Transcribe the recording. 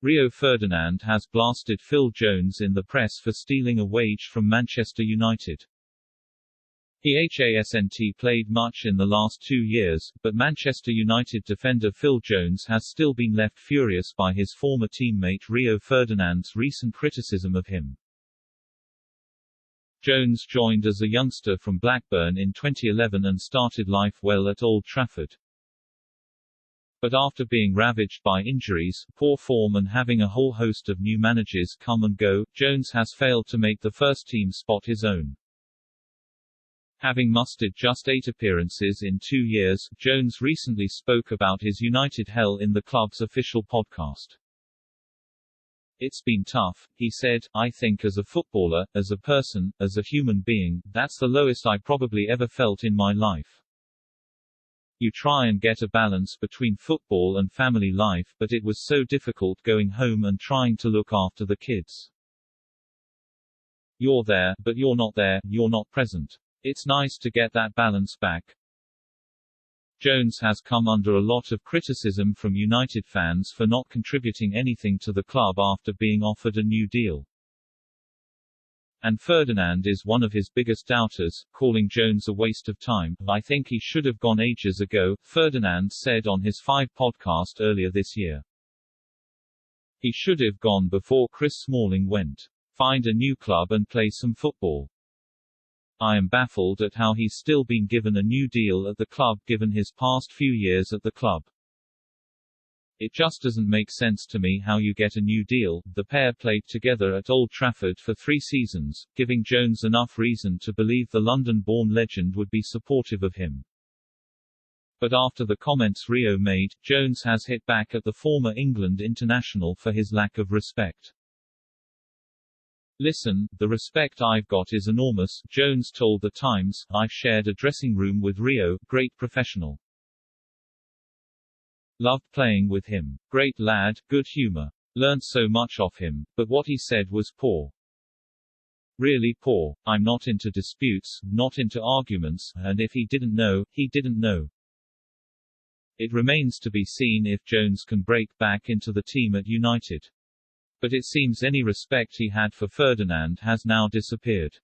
Rio Ferdinand has blasted Phil Jones in the press for stealing a wage from Manchester United. He hasn't played much in the last 2 years, but Manchester United defender Phil Jones has still been left furious by his former teammate Rio Ferdinand's recent criticism of him. Jones joined as a youngster from Blackburn in 2011 and started life well at Old Trafford. But after being ravaged by injuries, poor form and having a whole host of new managers come and go, Jones has failed to make the first-team spot his own. Having mustered just 8 appearances in 2 years, Jones recently spoke about his United hell in the club's official podcast. "It's been tough," he said. "I think as a footballer, as a person, as a human being, that's the lowest I probably ever felt in my life. You try and get a balance between football and family life, but it was so difficult going home and trying to look after the kids. You're there, but you're not there, you're not present. It's nice to get that balance back." Jones has come under a lot of criticism from United fans for not contributing anything to the club after being offered a new deal. And Ferdinand is one of his biggest doubters, calling Jones a waste of time. "I think he should have gone ages ago," Ferdinand said on his 5 podcast earlier this year. "He should have gone before Chris Smalling went. Find a new club and play some football. I am baffled at how he's still been given a new deal at the club given his past few years at the club. It just doesn't make sense to me how you get a new deal." The pair played together at Old Trafford for 3 seasons, giving Jones enough reason to believe the London-born legend would be supportive of him. But after the comments Rio made, Jones has hit back at the former England international for his lack of respect. "Listen, the respect I've got is enormous," Jones told The Times. "I've shared a dressing room with Rio, great professional. Loved playing with him. Great lad, good humor. Learned so much off him, but what he said was poor. Really poor. I'm not into disputes, not into arguments, and if he didn't know, he didn't know." It remains to be seen if Jones can break back into the team at United. But it seems any respect he had for Ferdinand has now disappeared.